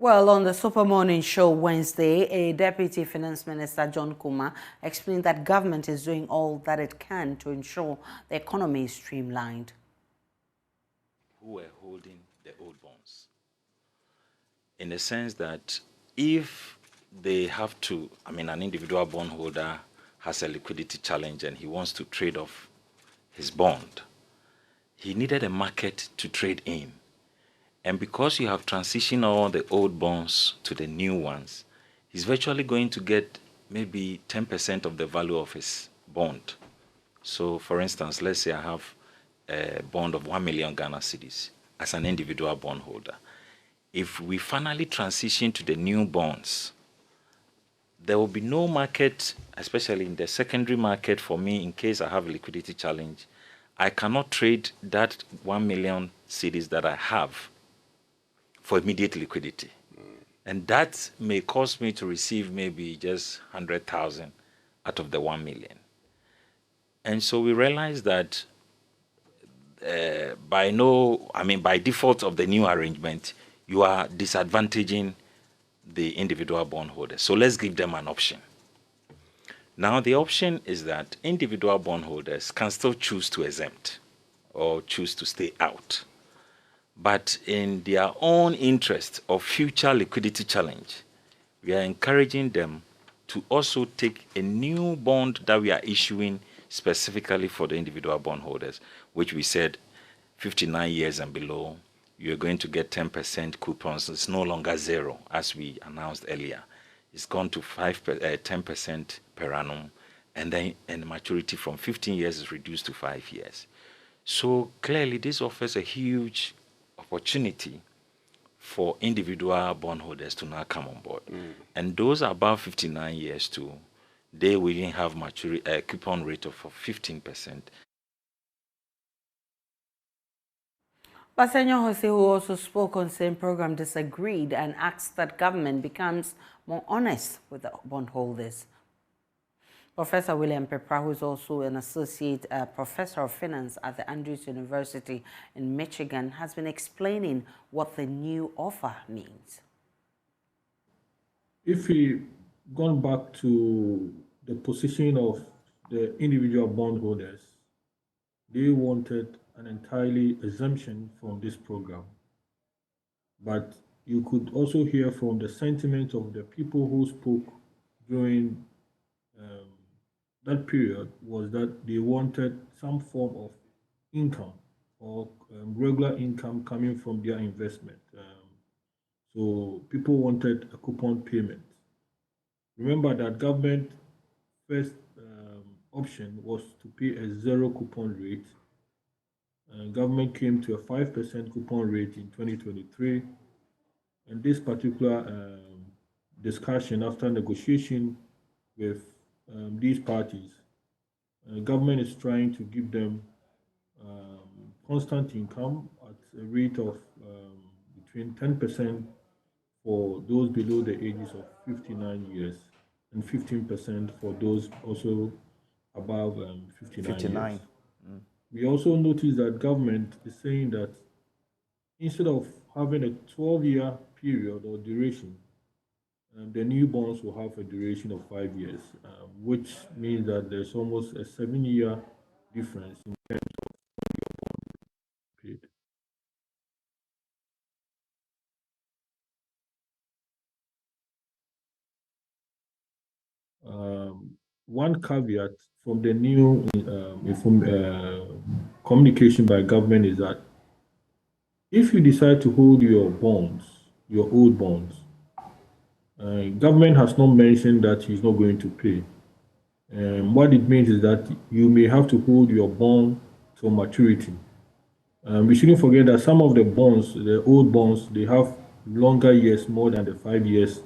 Well, on the Super Morning Show Wednesday, a Deputy Finance Minister, John Kumah, explained that government is doing all that it can to ensure the economy is streamlined. Who were holding the old bonds? In the sense that if they have to, an individual bondholder has a liquidity challenge and he wants to trade off his bond, he needed a market to trade in. And because you have transitioned all the old bonds to the new ones, he's virtually going to get maybe 10% of the value of his bond. So, for instance, let's say I have a bond of 1 million Ghana cedis as an individual bondholder. If we finally transition to the new bonds, there will be no market, especially in the secondary market for me, in case I have a liquidity challenge. I cannot trade that 1 million cedis that I have for immediate liquidity. And that may cause me to receive maybe just 100,000 out of the 1 million. And so we realized that by default of the new arrangement, you are disadvantaging the individual bondholders. So let's give them an option. Now the option is that individual bondholders can still choose to exempt or choose to stay out. But in their own interest of future liquidity challenge, we are encouraging them to also take a new bond that we are issuing specifically for the individual bondholders, which we said 59 years and below, you're going to get 10% coupons. It's no longer zero, as we announced earlier. It's gone to 10% per annum, and then the maturity from 15 years is reduced to 5 years. So clearly, this offers a huge opportunity for individual bondholders to now come on board. And those above 59 years too, they will even have a coupon rate of 15%. But Senor Jose, who also spoke on the same program, disagreed and asked that government becomes more honest with the bondholders. Professor William Pepra, who is also an associate professor of finance at the Andrews University in Michigan, has been explaining what the new offer means. If we gone back to the position of the individual bondholders, they wanted an entirely exemption from this program. But you could also hear from the sentiment of the people who spoke during that period was that they wanted some form of income or regular income coming from their investment. So people wanted a coupon payment. Remember that government first option was to pay a zero coupon rate. Government came to a 5% coupon rate in 2023. And this particular discussion after negotiation with these parties, government is trying to give them constant income at a rate of between 10% for those below the ages of 59 years and 15% for those also above 59 years. We also notice that government is saying that instead of having a 12-year period or duration, the new bonds will have a duration of 5 years, which means that there's almost a 7-year difference in terms of your bond period. One caveat from the new communication by government is that if you decide to hold your bonds, your old bonds, government has not mentioned that he's not going to pay. What it means is that you may have to hold your bond till maturity. We shouldn't forget that some of the bonds, the old bonds, they have longer years, more than the 5 years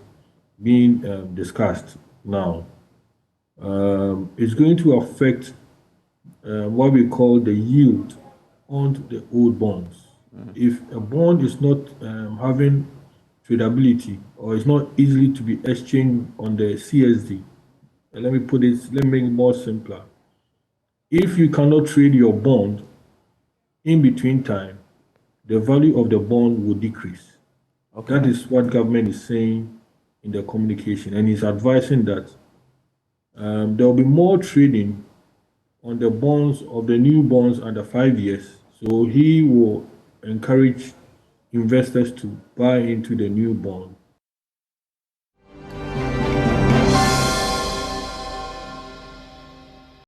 being discussed now. It's going to affect what we call the yield on the old bonds. If a bond is not having tradability or is not easily to be exchanged on the CSD, let me make it more simpler. If you cannot trade your bond in between time, the value of the bond will decrease. Okay. That is what government is saying in the communication, and he's advising that there will be more trading on the bonds of the new bonds under 5 years. So he will encourage investors to buy into the new bond